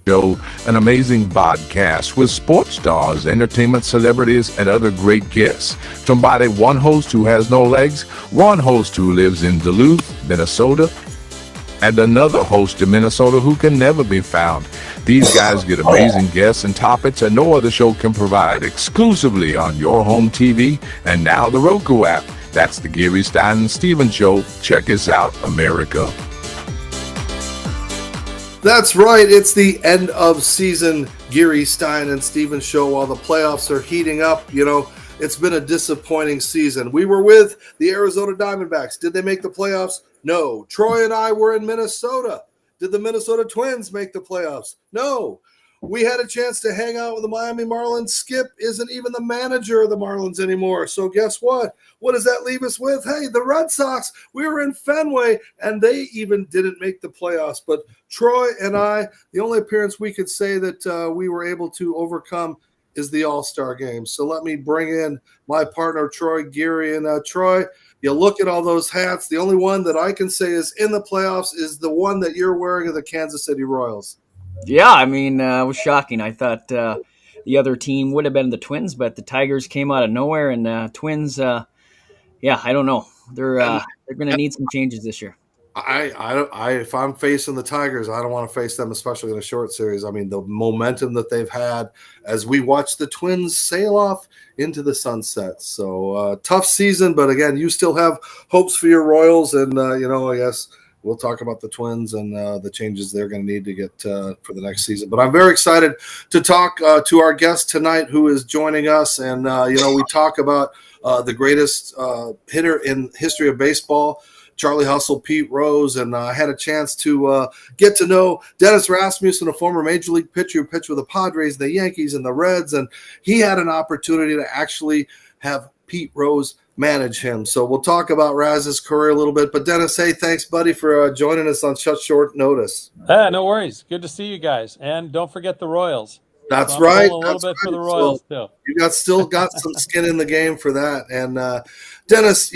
Show, an amazing podcast with sports stars, entertainment celebrities, and other great guests. Somebody, one host who has no legs, one host who lives in Duluth, Minnesota, and another host in Minnesota who can never be found. These guys get amazing guests and topics that no other show can provide, exclusively on your home TV and now the Roku app. That's the Geary, Stein and Stevens Show. Check us out, America. That's right. It's the end of season Geary, Stein and Stevens Show while the playoffs are heating up. You know, it's been a disappointing season. We were with the Arizona Diamondbacks. Did they make the playoffs? No. Troy and I were in Minnesota. Did the Minnesota Twins make the playoffs? No. We had a chance to hang out with the Miami Marlins. Skip isn't even the manager of the Marlins anymore. So guess what? What does that leave us with? Hey, the Red Sox, we were in Fenway, and they even didn't make the playoffs. But Troy and I, the only appearance we could say that we were able to overcome is the All-Star game. So let me bring in my partner, Troy Geary. And Troy, you look at all those hats. The only one that I can say is in the playoffs is the one that you're wearing of the Kansas City Royals. Yeah, I mean, it was shocking. I thought the other team would have been the Twins, but the Tigers came out of nowhere, and Twins, I don't know. They're going to need some changes this year. If I'm facing the Tigers, I don't want to face them, especially in a short series. I mean, the momentum that they've had as we watch the Twins sail off into the sunset. So tough season, but again, you still have hopes for your Royals, and I guess we'll talk about the Twins and the changes they're going to need to get for the next season. But I'm very excited to talk to our guest tonight who is joining us. And, we talk about the greatest hitter in history of baseball, Charlie Hustle, Pete Rose. And I had a chance to get to know Dennis Rasmussen, a former major league pitcher who pitched with the Padres, the Yankees, and the Reds. And he had an opportunity to actually have Pete Rose manage him. So we'll talk about Raz's career a little bit. But Dennis, hey, thanks, buddy, for joining us on such short notice. No worries. Good to see you guys. And don't forget the Royals. That's so right. A little bit for the Royals, too. You still got some skin in the game for that. And Dennis,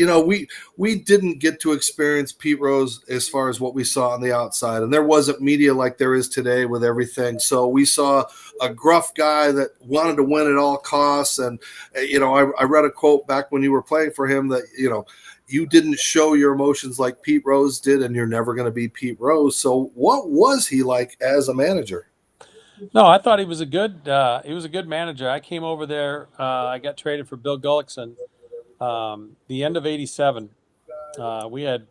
we didn't get to experience Pete Rose as far as what we saw on the outside. And there wasn't media like there is today with everything. So we saw a gruff guy that wanted to win at all costs. And, I read a quote back when you were playing for him that, you didn't show your emotions like Pete Rose did, and you're never going to be Pete Rose. So what was he like as a manager? No, I thought he was a good manager. I came over there. I got traded for Bill Gullickson the end of '87. We had,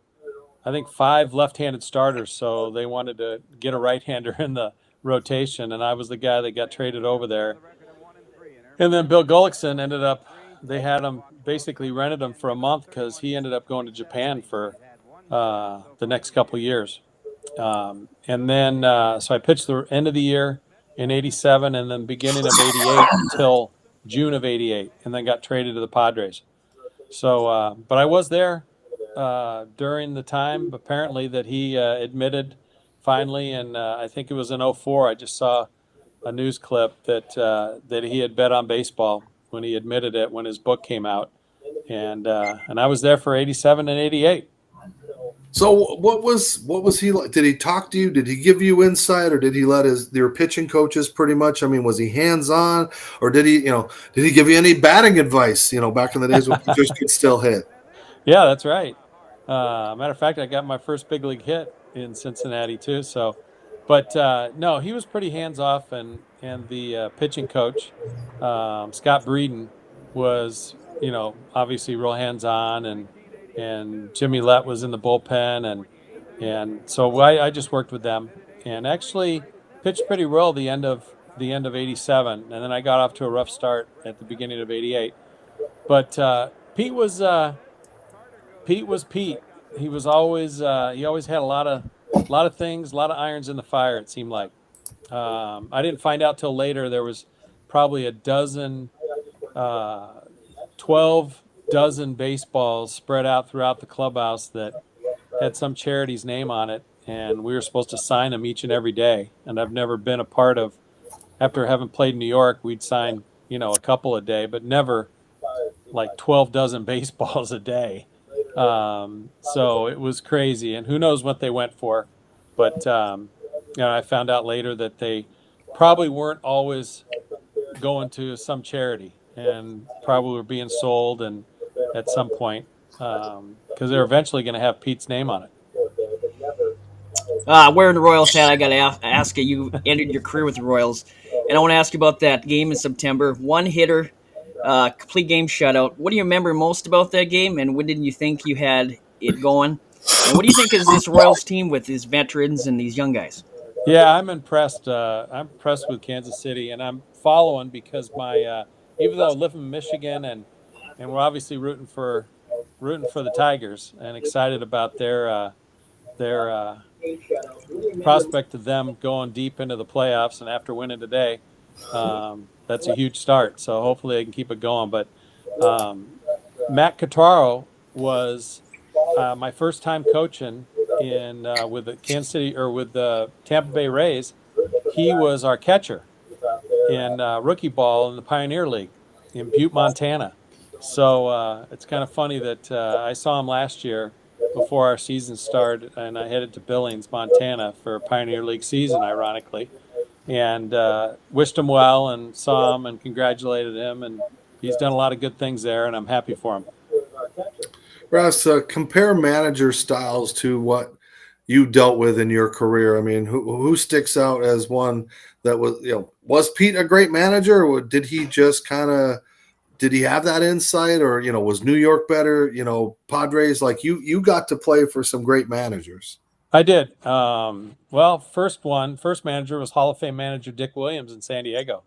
I think, 5 left-handed starters, so they wanted to get a right-hander in the rotation, and I was the guy that got traded over there. And then Bill Gullickson they had him, basically rented him for a month because he ended up going to Japan for the next couple of years. And then, so I pitched the end of the year in '87 and then beginning of '88 until June of '88, and then got traded to the Padres. So, but I was there during the time, apparently, that he admitted finally, and I think it was in '04. I just saw a news clip that he had bet on baseball when he admitted it when his book came out, and I was there for '87 and '88. So what was he like? Did he talk to you? Did he give you insight, or did he let their pitching coaches pretty much? I mean, was he hands-on, or did he give you any batting advice? Back in the days when pitchers could still hit. Yeah, that's right. Matter of fact, I got my first big league hit in Cincinnati too. So, but no, he was pretty hands-off, and the pitching coach, Scott Breeden, was obviously real hands-on, and Jimmy Lett was in the bullpen, and so I just worked with them and actually pitched pretty well the end of '87, and then I got off to a rough start at the beginning of '88. But Pete was Pete. He was always he always had a lot of things, a lot of irons in the fire. It seemed like I didn't find out till later there was probably 12 dozen baseballs spread out throughout the clubhouse that had some charity's name on it, and we were supposed to sign them each and every day. And I've never been a part of, after having played in New York, we'd sign, a couple a day, but never like 12 dozen baseballs a day. So it was crazy, and who knows what they went for. But, I found out later that they probably weren't always going to some charity, and probably were being sold and at some point, because they're eventually going to have Pete's name on it. Wearing the Royals hat, I got to ask you. You ended your career with the Royals, and I want to ask you about that game in September. One hitter, complete game shutout. What do you remember most about that game, and when did you think you had it going? And what do you think is this Royals team with these veterans and these young guys? Yeah, I'm impressed. I'm impressed with Kansas City, and I'm following because my even though I live in Michigan and we're obviously rooting for the Tigers and excited about their prospect of them going deep into the playoffs, and after winning today, that's a huge start. So hopefully they can keep it going. But Matt Cattaro was my first time coaching in with the Kansas City or with the Tampa Bay Rays. He was our catcher in rookie ball in the Pioneer League in Butte, Montana. So it's kind of funny that I saw him last year before our season started, and I headed to Billings, Montana for Pioneer League season, ironically, and wished him well and saw him and congratulated him. And he's done a lot of good things there, and I'm happy for him. Russ, compare manager styles to what you dealt with in your career. I mean, who sticks out as one that was, was Pete a great manager, or did he just did he have that insight, or, was New York better? Padres, like you got to play for some great managers. I did. Well, first manager was Hall of Fame manager Dick Williams in San Diego.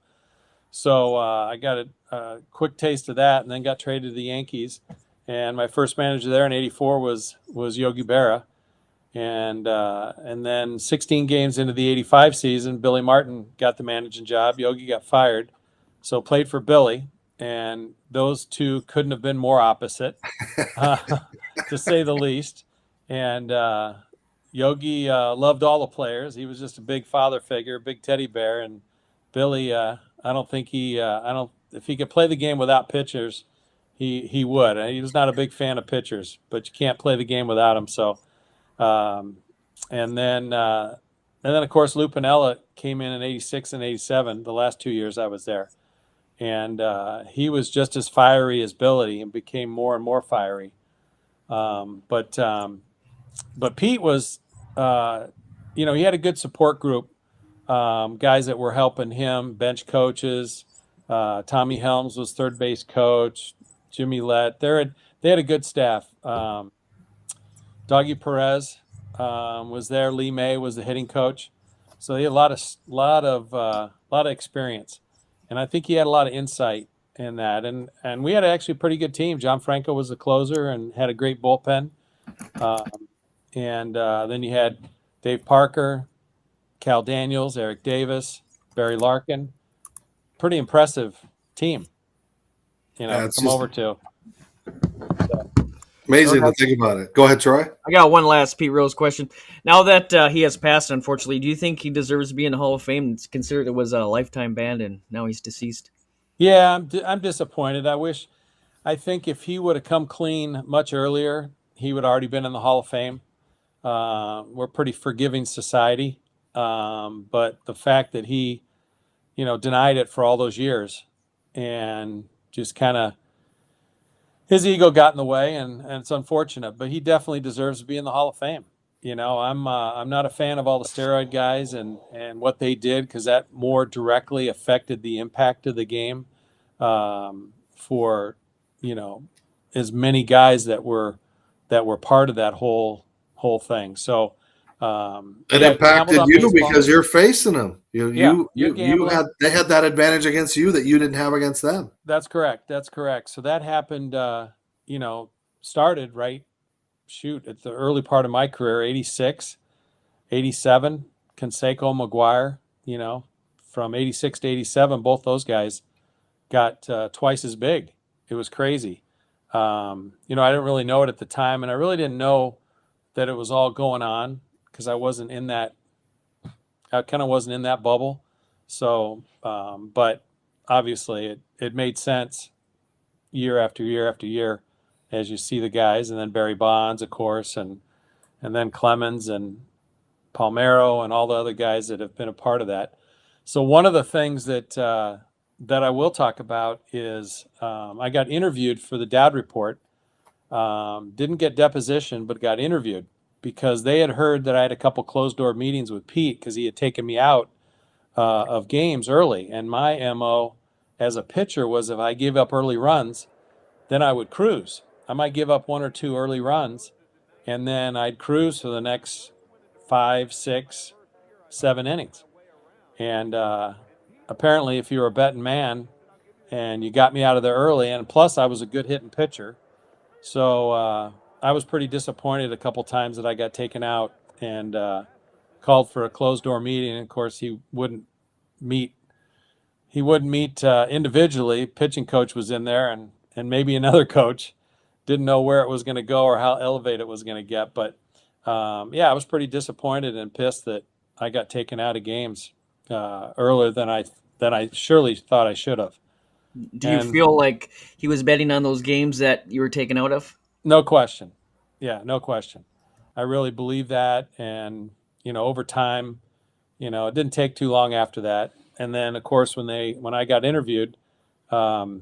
So I got a quick taste of that, and then got traded to the Yankees. And my first manager there in '84 was Yogi Berra, and then 16 games into the '85 season, Billy Martin got the managing job. Yogi got fired, so played for Billy, and those two couldn't have been more opposite, to say the least. And Yogi loved all the players. He was just a big father figure, big teddy bear, and Billy, I don't think if he could play the game without pitchers, he would. He was not a big fan of pitchers, but you can't play the game without them. So, and then of course Lou Piniella came in '86 and '87, the last 2 years I was there, and he was just as fiery as Billy and became more and more fiery. But Pete was, he had a good support group, guys that were helping him, bench coaches. Tommy Helms was third base coach. Jimmy Lett. They had a good staff. Doggy Perez was there. Lee May was the hitting coach. So he had a lot of experience, and I think he had a lot of insight in that. And we had actually a pretty good team. John Franco was the closer and had a great bullpen. And then you had Dave Parker, Cal Daniels, Eric Davis, Barry Larkin. Pretty impressive team, come over to. Amazing to think about it. Go ahead, Troy. I got one last Pete Rose question. Now that he has passed, unfortunately, do you think he deserves to be in the Hall of Fame? It's considered it was a lifetime ban, and now he's deceased. Yeah, I'm disappointed. I think if he would have come clean much earlier, he would have already been in the Hall of Fame. We're a pretty forgiving society, but the fact that he, denied it for all those years, and just kind of his ego got in the way, and it's unfortunate. But he definitely deserves to be in the Hall of Fame. I'm not a fan of all the steroid guys and what they did, because that more directly affected the impact of the game for as many guys that were part of that whole thing. So it impacted you because you're facing them. You had they had that advantage against you that you didn't have against them. That's correct. So that happened. Started right. At the early part of my career, 86, 87, Canseco, McGuire. From 86 to 87, both those guys got twice as big. It was crazy. I didn't really know it at the time, and I really didn't know that it was all going on, because I wasn't in that. I kind of wasn't in that bubble. So, but obviously it made sense year after year after year as you see the guys, and then Barry Bonds, of course, and then Clemens and Palmeiro and all the other guys that have been a part of that. So one of the things that I will talk about is I got interviewed for the Dowd Report. Didn't get deposition, but got interviewed because they had heard that I had a couple closed door meetings with Pete because he had taken me out of games early. And my MO as a pitcher was if I gave up early runs, then I would cruise. I might give up 1 or 2 early runs, and then I'd cruise for the next 5, 6, 7 innings. And apparently, if you were a betting man and you got me out of there early, and plus I was a good hitting pitcher, so I was pretty disappointed a couple times that I got taken out and called for a closed door meeting. And of course, he wouldn't meet individually. Pitching coach was in there, and maybe another coach. Didn't know where it was going to go or how elevated it was going to get. But I was pretty disappointed and pissed that I got taken out of games earlier than I surely thought I should have. Do you feel like he was betting on those games that you were taken out of? No question. Yeah, no question. I really believe that. And, over time, it didn't take too long after that. And then, of course, when I got interviewed, it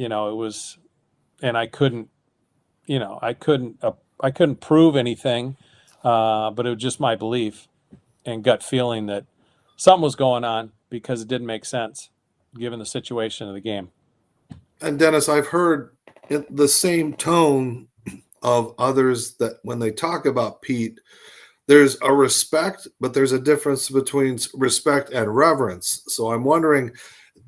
was, and I couldn't prove anything, but it was just my belief and gut feeling that something was going on because it didn't make sense given the situation of the game. And Dennis, I've heard the same tone of others that when they talk about Pete, there's a respect, but there's a difference between respect and reverence. So I'm wondering,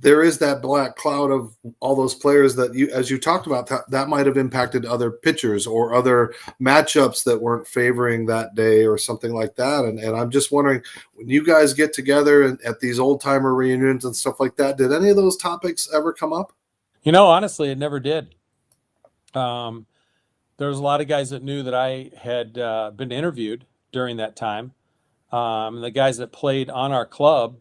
there is that black cloud of all those players that you, as you talked about, that might have impacted other pitchers or other matchups that weren't favoring that day or something like that. And I'm just wondering, when you guys get together and at these old timer reunions and stuff like that, did any of those topics ever come up? Honestly, it never did. There was a lot of guys that knew that I had been interviewed during that time. The guys that played on our club,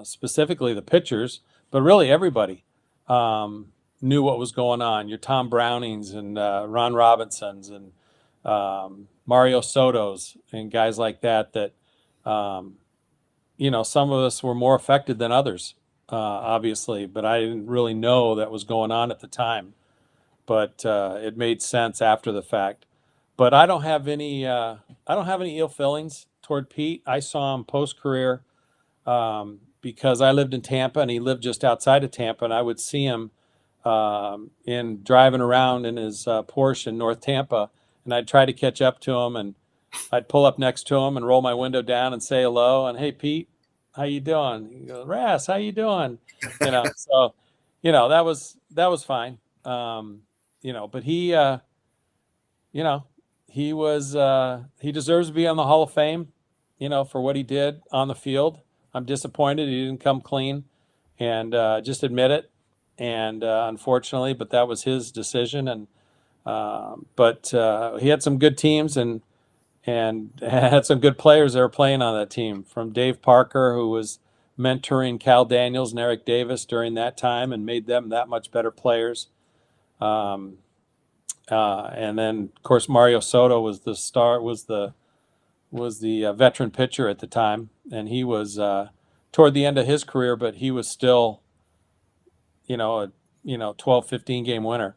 specifically the pitchers, but really everybody knew what was going on. Your Tom Brownings and Ron Robinsons and Mario Sotos and guys like that, some of us were more affected than others, obviously, but I didn't really know that was going on at the time. But it made sense after the fact. But I don't have any ill feelings toward Pete. I saw him post-career because I lived in Tampa and he lived just outside of Tampa, and I would see him in driving around in his Porsche in North Tampa, and I'd try to catch up to him, and I'd pull up next to him and roll my window down and say hello and, "Hey, Pete, how you doing?" He goes, "Ras, how you doing?" So that was fine. But he he deserves to be on the Hall of Fame, for what he did on the field. I'm disappointed he didn't come clean and just admit it. And unfortunately, but that was his decision. And but he had some good teams and had some good players that were playing on that team, from Dave Parker, who was mentoring Cal Daniels and Eric Davis during that time and made them that much better players. And then, of course, Mario Soto was the star, was the veteran pitcher at the time, and he was toward the end of his career, but he was still, a 12, 15 game winner.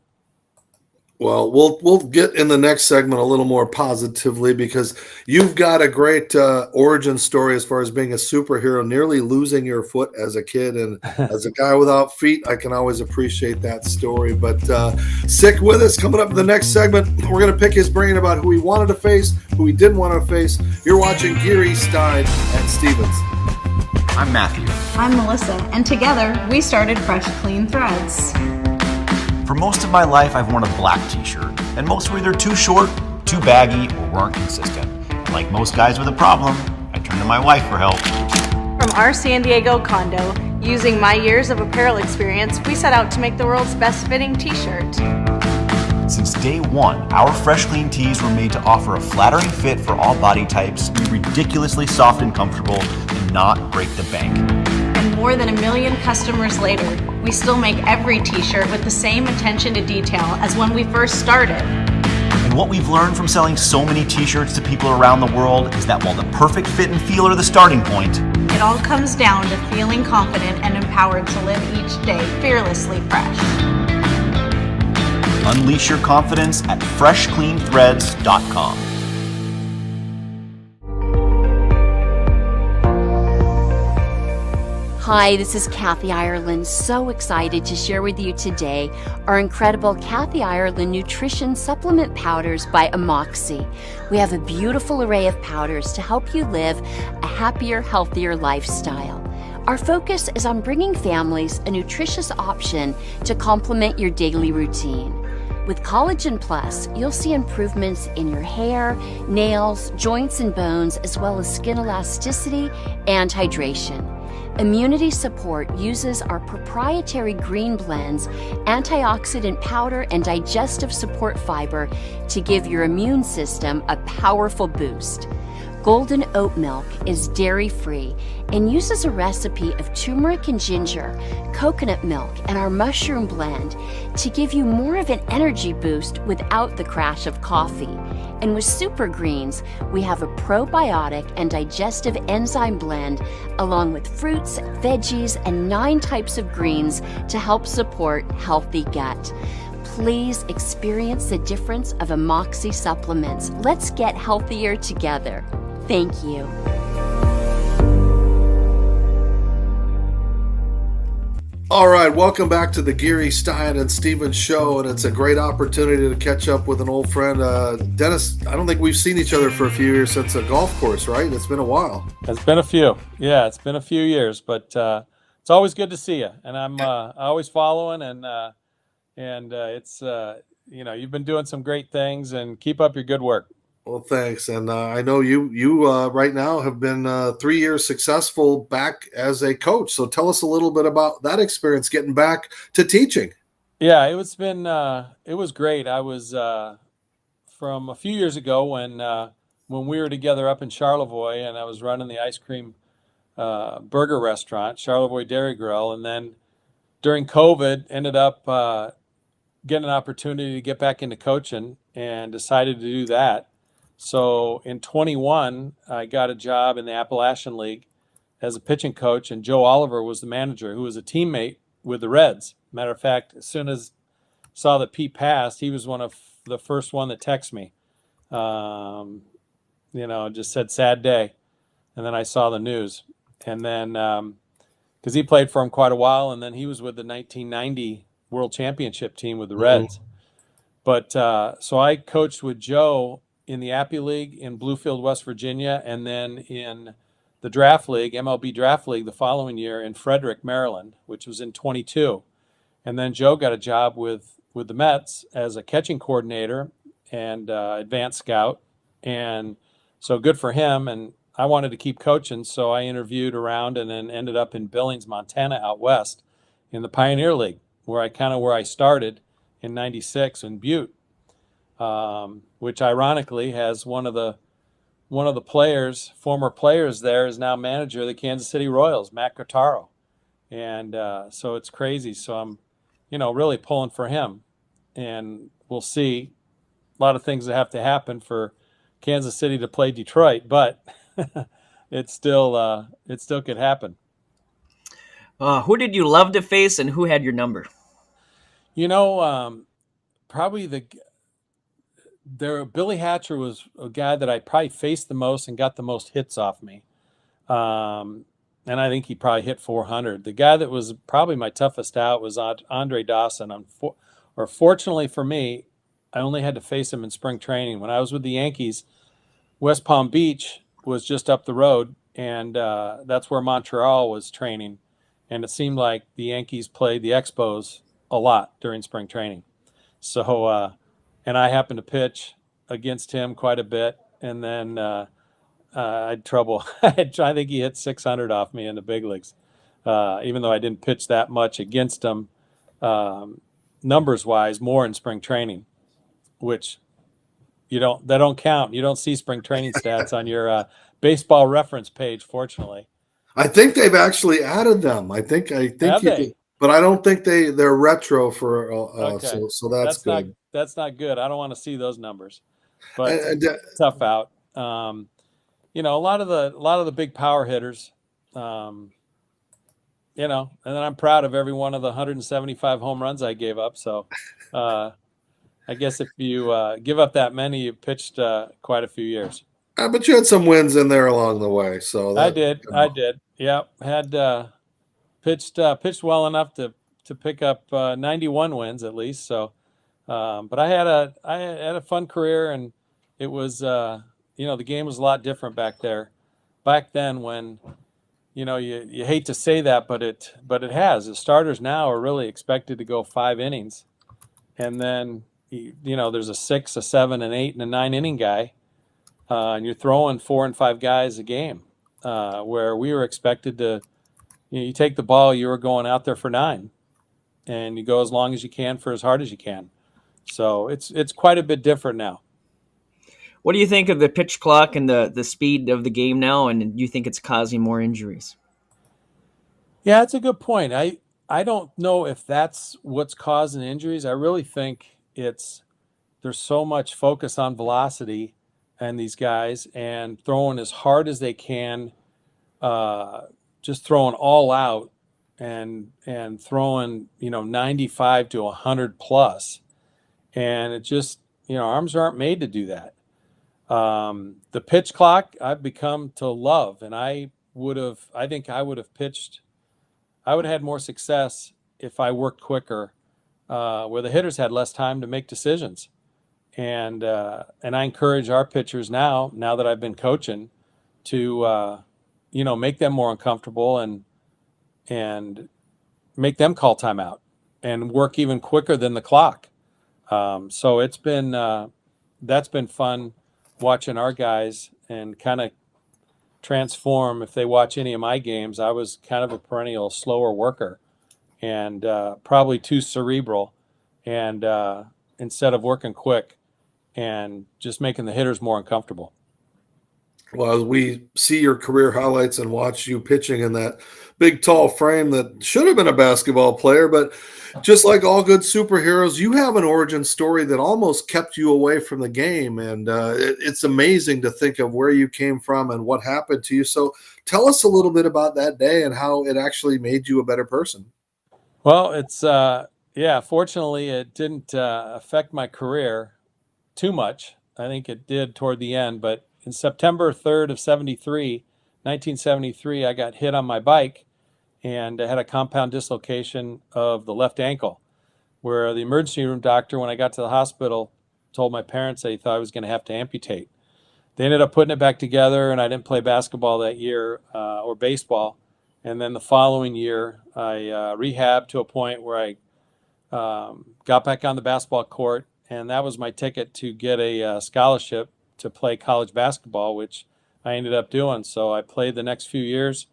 Well, we'll get in the next segment a little more positively, because you've got a great origin story as far as being a superhero, nearly losing your foot as a kid. And as a guy without feet, I can always appreciate that story. But stick with us. Coming up in the next segment, we're going to pick his brain about who he wanted to face, who he didn't want to face. You're watching Geary, Stein and Stevens. I'm Matthew. I'm Melissa, and together we started Fresh Clean Threads. For most of my life, I've worn a black t-shirt, and most were either too short, too baggy, or weren't consistent. Like most guys with a problem, I turned to my wife for help. From our San Diego condo, using my years of apparel experience, we set out to make the world's best fitting t-shirt. Since day one, our Fresh Clean tees were made to offer a flattering fit for all body types, be ridiculously soft and comfortable, and not break the bank. And more than 1 million customers later, we still make every t-shirt with the same attention to detail as when we first started. And what we've learned from selling so many t-shirts to people around the world is that while the perfect fit and feel are the starting point, it all comes down to feeling confident and empowered to live each day fearlessly fresh. Unleash your confidence at freshcleanthreads.com. Hi, this is Kathy Ireland. So excited to share with you today our incredible Kathy Ireland Nutrition Supplement Powders by Amoxie. We have a beautiful array of powders to help you live a happier, healthier lifestyle. Our focus is on bringing families a nutritious option to complement your daily routine. With Collagen Plus, you'll see improvements in your hair, nails, joints, and bones, as well as skin elasticity and hydration. Immunity Support uses our proprietary green blends, antioxidant powder, and digestive support fiber to give your immune system a powerful boost. Golden Oat Milk is dairy-free and uses a recipe of turmeric and ginger, coconut milk, and our mushroom blend to give you more of an energy boost without the crash of coffee. And with Super Greens, we have a probiotic and digestive enzyme blend along with fruits, veggies, and 9 types of greens to help support healthy gut. Please experience the difference of Amoxie supplements. Let's get healthier together. Thank you. All right, welcome back to the Geary, Stein and Stevens show, and it's a great opportunity to catch up with an old friend. Dennis, I don't think we've seen each other for a few years since a golf course, right? It's been a while. It's been a few. Yeah, it's been a few years, but it's always good to see you. And I'm always following, and it's you've been doing some great things, and keep up your good work. Well, thanks. And I know you right now have been 3 years successful back as a coach. So tell us a little bit about that experience getting back to teaching. Yeah, it was great. I was from a few years ago when we were together up in Charlevoix, and I was running the ice cream burger restaurant, Charlevoix Dairy Grill, and then during COVID ended up getting an opportunity to get back into coaching and decided to do that. So in 21, I got a job in the Appalachian League as a pitching coach, and Joe Oliver was the manager, who was a teammate with the Reds. Matter of fact, as soon as I saw that Pete passed, he was one of the first one that texted me. Just said sad day. And then I saw the news. And then, because he played for him quite a while, and then he was with the 1990 World Championship team with the Reds. Mm-hmm. But so I coached with Joe in the Appy League in Bluefield, West Virginia, and then in the Draft League, MLB Draft League, the following year in Frederick, Maryland, which was in 22. And then Joe got a job with the Mets as a catching coordinator and advanced scout. And so good for him. And I wanted to keep coaching, so I interviewed around and then ended up in Billings, Montana, out west in the Pioneer League, where I started in 96 in Butte. Which ironically has one of the former players there is now manager of the Kansas City Royals, Matt Cotaro. And so it's crazy. So I'm, really pulling for him. And we'll see a lot of things that have to happen for Kansas City to play Detroit, but it still could happen. Who did you love to face, and who had your number? Probably Billy Hatcher was a guy that I probably faced the most and got the most hits off me. And I think he probably hit 400. The guy that was probably my toughest out was Andre Dawson. Fortunately for me, I only had to face him in spring training. When I was with the Yankees, West Palm Beach was just up the road, and that's where Montreal was training. And it seemed like the Yankees played the Expos a lot during spring training. So, and I happened to pitch against him quite a bit, and then I had trouble. I think he hit 600 off me in the big leagues, even though I didn't pitch that much against him, numbers-wise, more in spring training, which they don't count. You don't see spring training stats on your baseball reference page, fortunately. I think they've actually added them. I think you can, but I don't think they're retro for okay. So that's good. That's not good. I don't want to see those numbers, but tough out. A lot of the big power hitters, And then I'm proud of every one of the 175 home runs I gave up. So I guess if you give up that many, you've pitched quite a few years. But you had some wins in there along the way. So I did. Yeah, had pitched well enough to pick up 91 wins at least. So, but I had a fun career, and it was the game was a lot different back then when you hate to say that, but it has. The starters now are really expected to go 5 innings, and then there's a 6, a 7, an 8, and a 9 inning guy, and you're throwing 4 and 5 guys a game, where we were expected to. You take the ball, you were going out there for 9, and you go as long as you can for as hard as you can. So it's quite a bit different now. What do you think of the pitch clock and the speed of the game now, and do you think it's causing more injuries? Yeah, that's a good point. I don't know if that's what's causing injuries. I really think there's so much focus on velocity and these guys and throwing as hard as they can, just throwing all out and throwing 95 to 100 plus, and it just arms aren't made to do that. The pitch clock I've become to love, and I think I would have had more success if I worked quicker, where the hitters had less time to make decisions. And I encourage our pitchers now that I've been coaching to make them more uncomfortable and make them call timeout and work even quicker than the clock. So it's been that's been fun watching our guys and kind of transform. If they watch any of my games, I was kind of a perennial slower worker and probably too cerebral, and instead of working quick and just making the hitters more uncomfortable. Well, as we see your career highlights and watch you pitching in that big, tall frame that should have been a basketball player, but just like all good superheroes, you have an origin story that almost kept you away from the game. And it's amazing to think of where you came from and what happened to you. So tell us a little bit about that day and how it actually made you a better person. Well, it's fortunately it didn't affect my career too much. I think it did toward the end, but in September 3rd of 1973, I got hit on my bike and I had a compound dislocation of the left ankle, where the emergency room doctor, when I got to the hospital, told my parents that he thought I was going to have to amputate. They ended up putting it back together, and I didn't play basketball that year or baseball. And then the following year, I rehabbed to a point where I got back on the basketball court, and that was my ticket to get a scholarship to play college basketball, which I ended up doing. So I played the next few years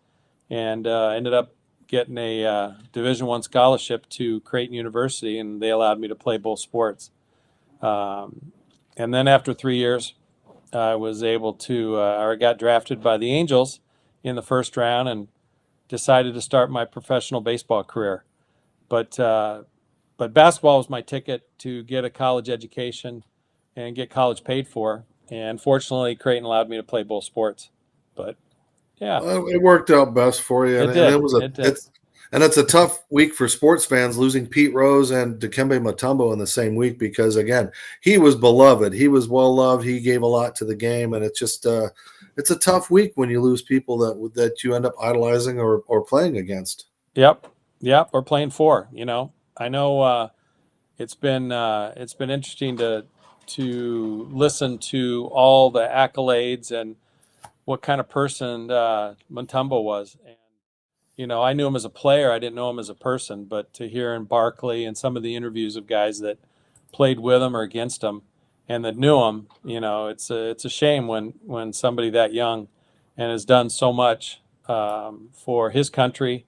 and ended up getting a Division I scholarship to Creighton University, and they allowed me to play both sports. And then after 3 years, I was able to, I got drafted by the Angels in the first round and decided to start my professional baseball career. But basketball was my ticket to get a college education and get college paid for. And fortunately, Creighton allowed me to play both sports. But yeah, it worked out best for you. It did. It's a tough week for sports fans, losing Pete Rose and Dikembe Mutombo in the same week, because again, he was beloved, he was well loved, he gave a lot to the game, and it's just it's a tough week when you lose people that you end up idolizing or playing against. Yep, or playing for. I know it's been interesting to listen to all the accolades and what kind of person Mutombo was. And, I knew him as a player. I didn't know him as a person, but to hear in Barkley and some of the interviews of guys that played with him or against him and that knew him, it's a shame when somebody that young and has done so much for his country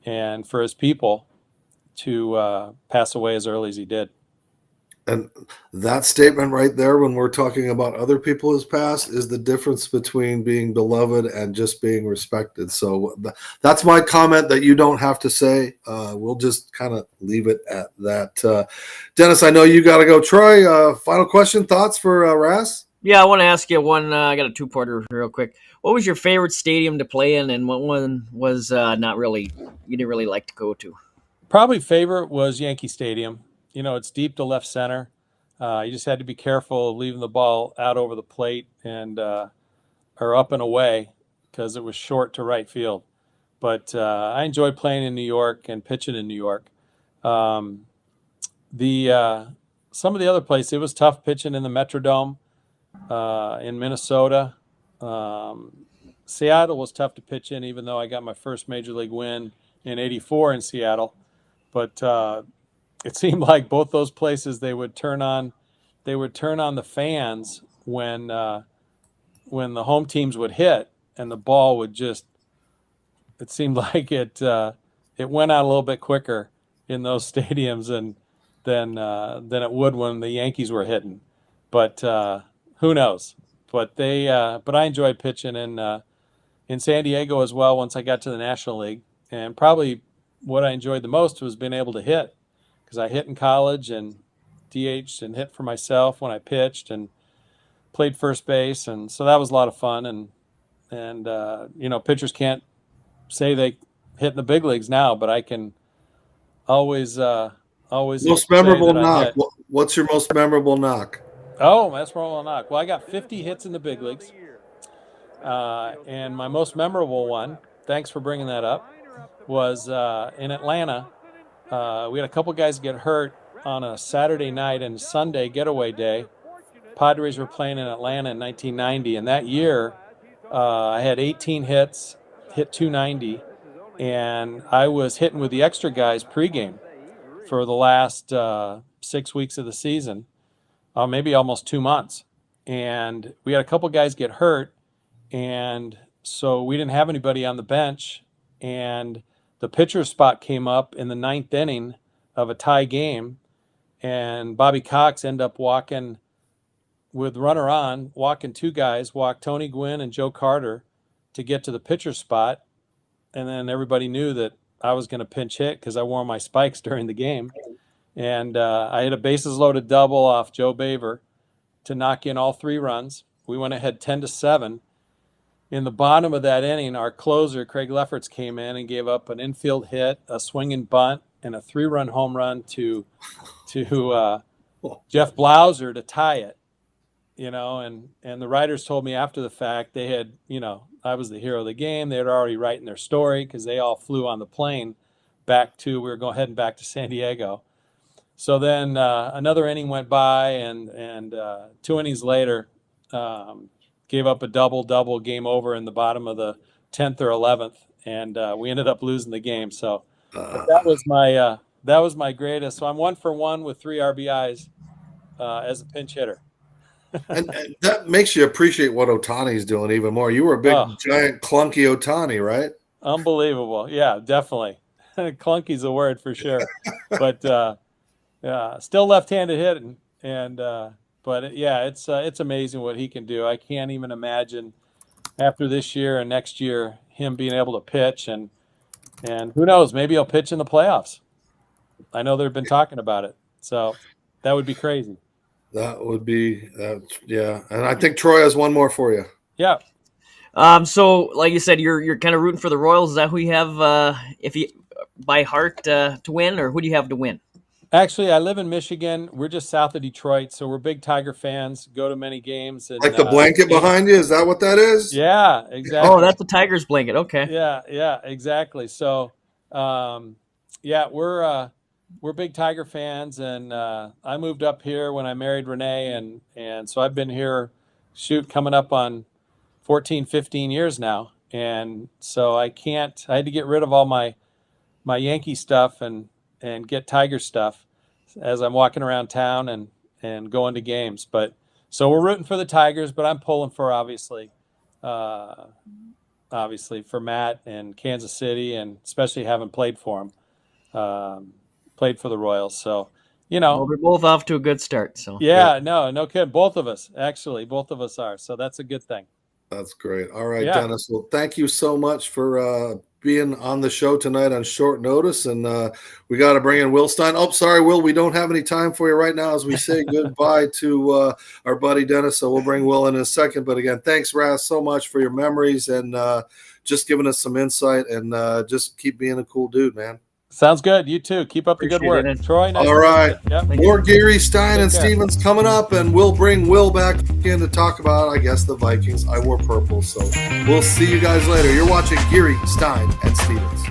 and for his people to pass away as early as he did. And that statement right there, when we're talking about other people who's passed, is the difference between being beloved and just being respected. So that's my comment that you don't have to say. We'll just kind of leave it at that. Dennis, I know you got to go. Troy, final question, thoughts for Ras? Yeah, I want to ask you one. I got a two-parter real quick. What was your favorite stadium to play in, and what one was not really you didn't really like to go to? Probably favorite was Yankee Stadium. It's deep to left center. You just had to be careful of leaving the ball out over the plate and or up and away because it was short to right field. But I enjoyed playing in New York and pitching in New York. Um, the Some of the other places, it was tough pitching in the Metrodome in Minnesota. Um, Seattle was tough to pitch in, even though I got my first major league win in '84 in Seattle. But it seemed like both those places they would turn on the fans when the home teams would hit and the ball would just it seemed like it went out a little bit quicker in those stadiums than it would when the Yankees were hitting. But who knows? But I enjoyed pitching in San Diego as well once I got to the National League. And probably what I enjoyed the most was being able to hit, because I hit in college and DH'd and hit for myself when I pitched and played first base, and so that was a lot of fun. And pitchers can't say they hit in the big leagues now, but I can always Most say memorable that I knock. hit. What's your most memorable knock? Oh, that's wrong on knock. Well, I got 50 hits in the big leagues, and my most memorable one, thanks for bringing that up, was in Atlanta. We had a couple guys get hurt on a Saturday night and Sunday getaway day. Padres were playing in Atlanta in 1990, and that year I had 18 hits, hit 290, and I was hitting with the extra guys pregame for the last 6 weeks of the season, maybe almost 2 months. And we had a couple guys get hurt, and so we didn't have anybody on the bench, and the pitcher's spot came up in the ninth inning of a tie game, and Bobby Cox ended up walking with runner on, walking two guys, walked Tony Gwynn and Joe Carter to get to the pitcher's spot. And then everybody knew that I was going to pinch hit because I wore my spikes during the game. And I hit a bases loaded double off Joe Baver to knock in all 3 runs. We went ahead 10-7. In the bottom of that inning, our closer, Craig Lefferts, came in and gave up an infield hit, a swinging bunt, and a 3-run home run to Jeff Blauser to tie it. And the writers told me after the fact they had, I was the hero of the game. They had already written their story because they all flew on the plane we were heading back to San Diego. So then another inning went by, and 2 innings later, gave up a double, game over in the bottom of the 10th or 11th, and we ended up losing the game. So that was my greatest. So I'm 1 for 1 with 3 RBIs as a pinch hitter. and that makes you appreciate what Ohtani's doing even more. You were a big, giant, clunky Ohtani, right? Unbelievable. Yeah, definitely. Clunky's a word for sure. But still left-handed hitting. But it's amazing what he can do. I can't even imagine after this year and next year him being able to pitch. And who knows, maybe he'll pitch in the playoffs. I know they've been talking about it. So that would be crazy. That would be, yeah. And I think Troy has one more for you. Yeah. So, like you said, you're kind of rooting for the Royals. Is that who you have, if you by heart, to win, or who do you have to win? Actually, I live in Michigan. We're just south of Detroit, so we're big Tiger fans. Go to many games. And, like the blanket behind you, is that what that is? Yeah, exactly. Oh, that's the Tigers blanket. Okay. Yeah, exactly. So, we're big Tiger fans, and I moved up here when I married Renee, and so I've been here, coming up on 14, 15 years now. And so I had to get rid of all my Yankee stuff and get Tiger stuff as I'm walking around town and going to games. But so we're rooting for the Tigers, but I'm pulling for obviously for Matt and Kansas City, and especially having played for him. Played for the Royals, so well, we're both off to a good start. So no kidding. Both of us are, so that's a good thing. That's great. All right, Yeah. Dennis. Well, thank you so much for being on the show tonight on short notice. And we got to bring in Will Stein. Oh, sorry, Will. We don't have any time for you right now as we say goodbye to our buddy Dennis. So we'll bring Will in a second. But again, thanks, Raz, so much for your memories and just giving us some insight. And just keep being a cool dude, man. Sounds good. You too. Keep up the good work. Appreciate it. Troy, nice All to right. meet you. Yep. More Geary, Stein, Take and care. Stevens coming up, and we'll bring Will back in to talk about, I guess, the Vikings. I wore purple, so we'll see you guys later. You're watching Geary, Stein, and Stevens.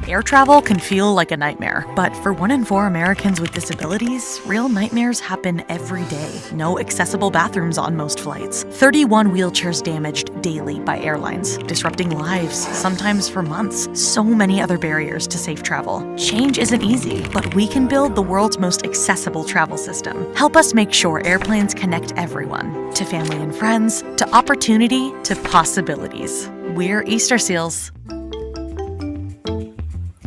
Air travel can feel like a nightmare, but for 1 in 4 Americans with disabilities, real nightmares happen every day. No accessible bathrooms on most flights. 31 wheelchairs damaged daily by airlines, disrupting lives, sometimes for months. So many other barriers to safe travel. Change isn't easy, but we can build the world's most accessible travel system. Help us make sure airplanes connect everyone, to family and friends, to opportunity, to possibilities. We're Easter Seals.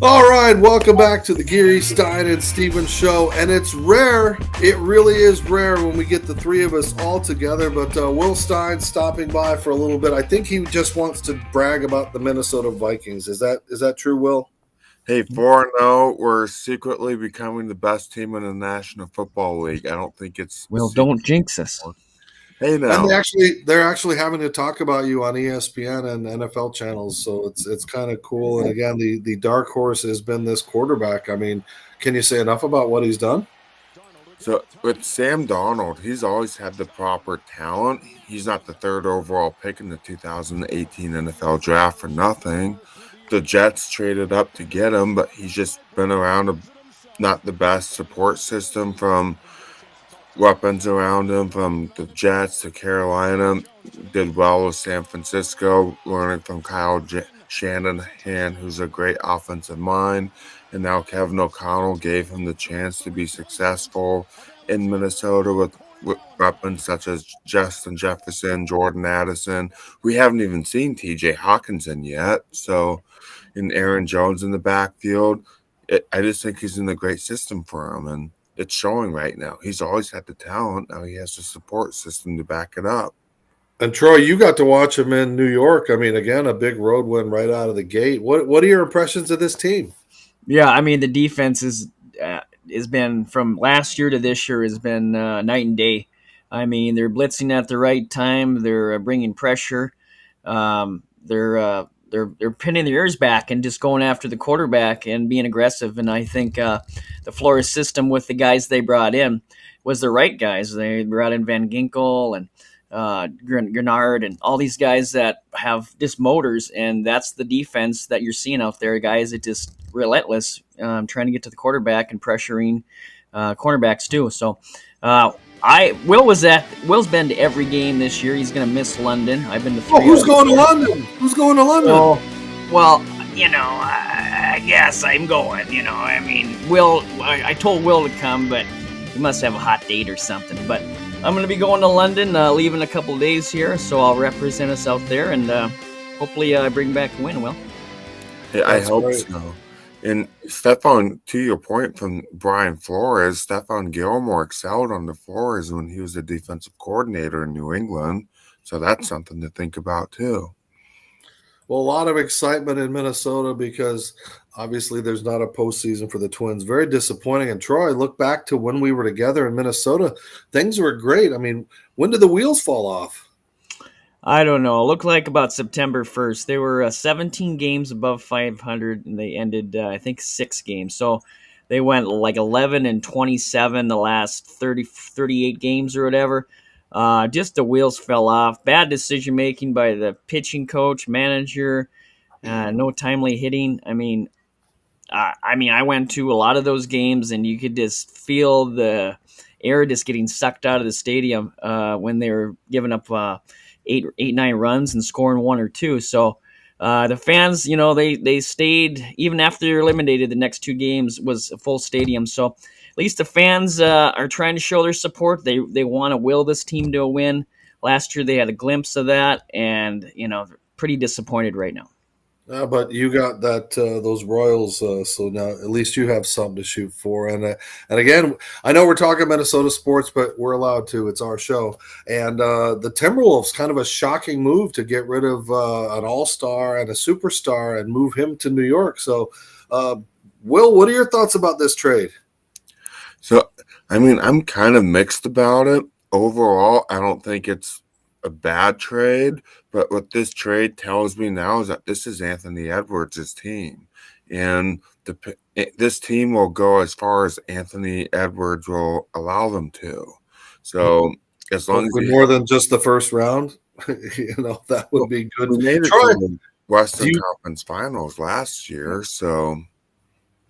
All right, welcome back to the Geary, Stein, and Stevens show. And it's rare, it really is rare when we get the three of us all together. But Will Stein stopping by for a little bit. I think he just wants to brag about the Minnesota Vikings. Is that true, Will? Hey, 4-0, we're secretly becoming the best team in the National Football League. I don't think it's... Well, don't jinx us. Hey, now. And they're actually having to talk about you on ESPN and NFL channels, so it's kind of cool. And again, the dark horse has been this quarterback. I mean, can you say enough about what he's done? So with Sam Darnold, he's always had the proper talent. He's not the third overall pick in the 2018 NFL draft for nothing. The Jets traded up to get him, but he's just been around not the best support system from weapons around him, from the Jets to Carolina. Did well with San Francisco, learning from Kyle Shanahan, who's a great offensive mind. And now Kevin O'Connell gave him the chance to be successful in Minnesota with weapons such as Justin Jefferson, Jordan Addison. We haven't even seen TJ Hawkinson yet. So, and Aaron Jones in the backfield. I just think he's in a great system for him. And it's showing right now. He's always had the talent. Now he has the support system to back it up. And Troy, you got to watch him in New York. I mean, again, a big road win right out of the gate. What are your impressions of this team? Yeah, I mean, the defense has been, from last year to this year, has been night and day. I mean, they're blitzing at the right time. They're bringing pressure. They're pinning their ears back and just going after the quarterback and being aggressive. And I think the Flores system with the guys they brought in was the right guys. They brought in Van Ginkel and Grenard and all these guys that have just motors, and that's the defense that you're seeing out there. Guys that just relentless, trying to get to the quarterback and pressuring cornerbacks too. So Will's been to every game this year. He's going to miss London. I've been to 3. Who's going to London? Who's going to London? Well, I guess I'm going. I mean, I told Will to come, but he must have a hot date or something. But I'm going to be going to London, leaving a couple of days here, so I'll represent us out there, and hopefully bring back a win, Will. Hey, I hope so. And Stephon, to your point from Brian Flores, Stephon Gilmore excelled on the Flores when he was the defensive coordinator in New England. So that's something to think about too. Well, a lot of excitement in Minnesota because obviously there's not a postseason for the Twins. Very disappointing. And Troy, look back to when we were together in Minnesota. Things were great. I mean, when did the wheels fall off? I don't know. It looked like about September 1st. They were 17 games above 500, and they ended, I think, 6 games. So they went like 11-27 the last 38 games or whatever. Just the wheels fell off. Bad decision-making by the pitching coach, manager, no timely hitting. I mean, I went to a lot of those games, and you could just feel the air just getting sucked out of the stadium when they were giving up 9 runs and scoring 1 or 2. So the fans, they stayed even after they were eliminated. The next 2 games was a full stadium. So at least the fans are trying to show their support. They want to will this team to a win. Last year they had a glimpse of that, and they're pretty disappointed right now. But you got that those Royals, so now at least you have something to shoot for. And again, I know we're talking Minnesota sports, but we're allowed to. It's our show. And the Timberwolves, kind of a shocking move to get rid of an all-star and a superstar and move him to New York. So, Will, what are your thoughts about this trade? So, I mean, I'm kind of mixed about it. Overall, I don't think it's a bad trade, but what this trade tells me now is that this is Anthony Edwards' team, and this team will go as far as Anthony Edwards will allow them to. So as long as more than just the first round, that would be good. We made it Troy, to the Western Conference Finals last year, so.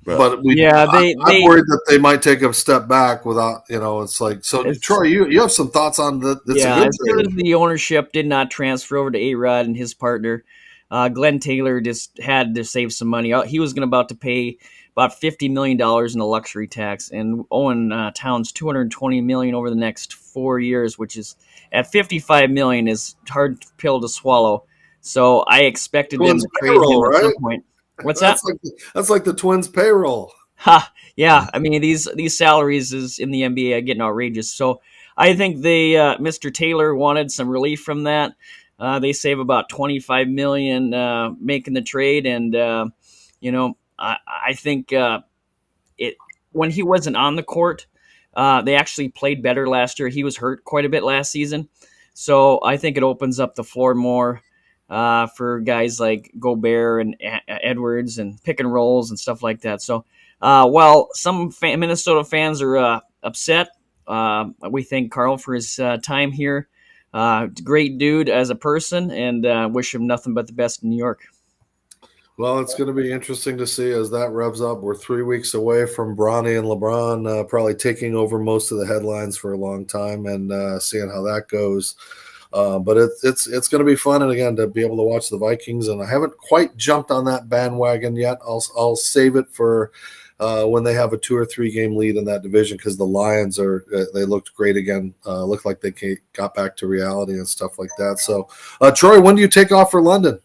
But I'm worried that they might take a step back without, it's like, so Troy, you have some thoughts on that? As soon as the ownership did not transfer over to A-Rod and his partner, Glenn Taylor just had to save some money. He was about to pay about $50 million in a luxury tax, and Owen Towns $220 million over the next 4 years, which is at $55 million is hard pill to swallow. So I expected them to trade him at some point. What's that? That's like the Twins payroll. Yeah. I mean, these salaries is in the NBA are getting outrageous. So I think Mr. Taylor wanted some relief from that. They save about $25 million making the trade, and I think when he wasn't on the court, they actually played better last year. He was hurt quite a bit last season, so I think it opens up the floor more. For guys like Gobert and Edwards and pick and rolls and stuff like that. So while some Minnesota fans are upset, we thank Carl for his time here. Great dude as a person, and wish him nothing but the best in New York. Well, it's going to be interesting to see as that revs up. We're 3 weeks away from Bronny and LeBron probably taking over most of the headlines for a long time, and seeing how that goes. But it's going to be fun, and again, to be able to watch the Vikings. And I haven't quite jumped on that bandwagon yet. I'll save it for when they have a 2 or 3 game lead in that division, because the Lions they looked great again. Looked like they got back to reality and stuff like that. So, Troy, when do you take off for London?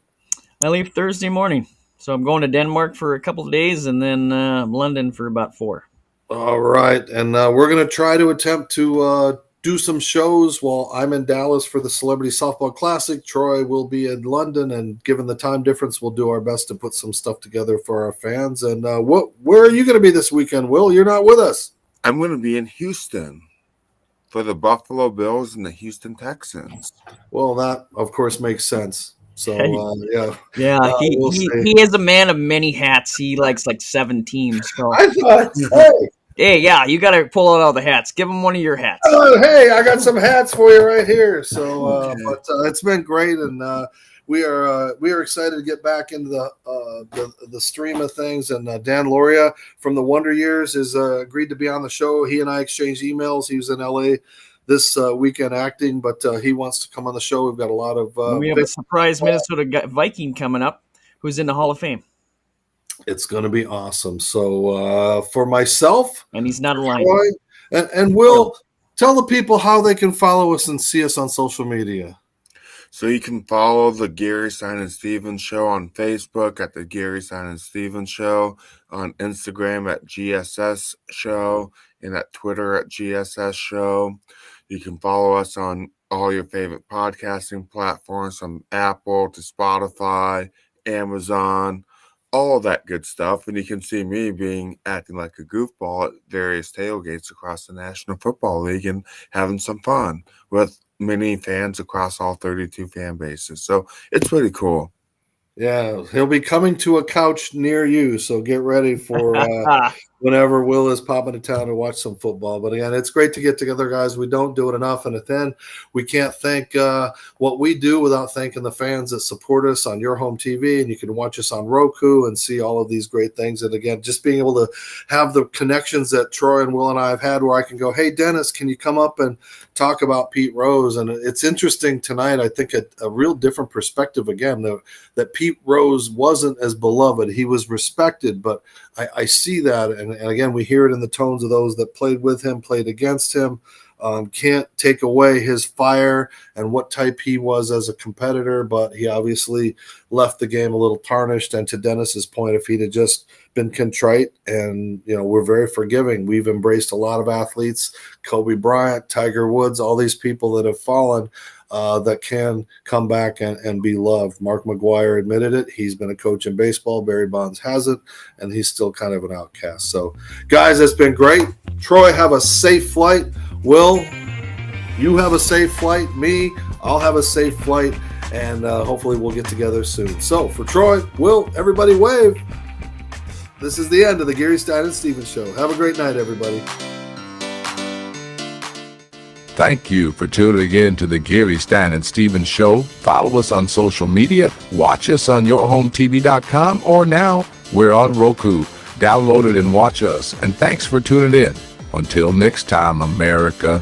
I leave Thursday morning, so I'm going to Denmark for a couple of days, and then London for about 4. All right, and we're going to try to attempt to do some shows while I'm in Dallas for the Celebrity Softball Classic. Troy will be in London, and given the time difference, we'll do our best to put some stuff together for our fans. And where are you going to be this weekend, Will? You're not with us. I'm going to be in Houston for the Buffalo Bills and the Houston Texans. Well, that, of course, makes sense. So, he is a man of many hats. He likes like 7 teams. So. I thought, Hey, yeah, you got to pull out all the hats. Give him one of your hats. Hey, I got some hats for you right here. So, but it's been great, and we are excited to get back into the stream of things. And Dan Loria from the Wonder Years has agreed to be on the show. He and I exchanged emails. He was in LA this weekend acting, but he wants to come on the show. We've got a lot of we have a surprise Minnesota Viking coming up who's in the Hall of Fame. It's going to be awesome. So for myself, and he's not aligned. And Will, tell the people how they can follow us and see us on social media. So you can follow the Geary, Stein and Stevens Show on Facebook at the Geary, Stein and Stevens Show, on Instagram at GSS Show, and at Twitter at GSS Show. You can follow us on all your favorite podcasting platforms, from Apple to Spotify, Amazon, all that good stuff. And you can see me acting like a goofball at various tailgates across the National Football League and having some fun with many fans across all 32 fan bases. So it's pretty cool. Yeah, he'll be coming to a couch near you, so get ready for whenever Will is popping to town to watch some football. But again, it's great to get together, guys. We don't do it enough, and then we can't thank what we do without thanking the fans that support us on your home TV, and you can watch us on Roku and see all of these great things. And again, just being able to have the connections that Troy and Will and I have had, where I can go, hey, Dennis, can you come up and talk about Pete Rose? And it's interesting tonight, I think, a real different perspective again, that Pete Rose wasn't as beloved. He was respected, but I see that. And again, we hear it in the tones of those that played with him, played against him. Can't take away his fire and what type he was as a competitor, but he obviously left the game a little tarnished. And to Dennis's point, if he'd have just been contrite, and we're very forgiving. We've embraced a lot of athletes, Kobe Bryant, Tiger Woods, all these people that have fallen, that can come back and be loved. Mark McGwire admitted it. He's been a coach in baseball. Barry Bonds hasn't, and he's still kind of an outcast. So, guys, it's been great. Troy, have a safe flight. Will, you have a safe flight. Me, I'll have a safe flight, and hopefully we'll get together soon. So, for Troy, Will, everybody wave. This is the end of the Geary, Stein and Stevens Show. Have a great night, everybody. Thank you for tuning in to the Geary, Stein and Stevens Show. Follow us on social media. Watch us on yourhometv.com, or now we're on Roku. Download it and watch us. And thanks for tuning in. Until next time, America.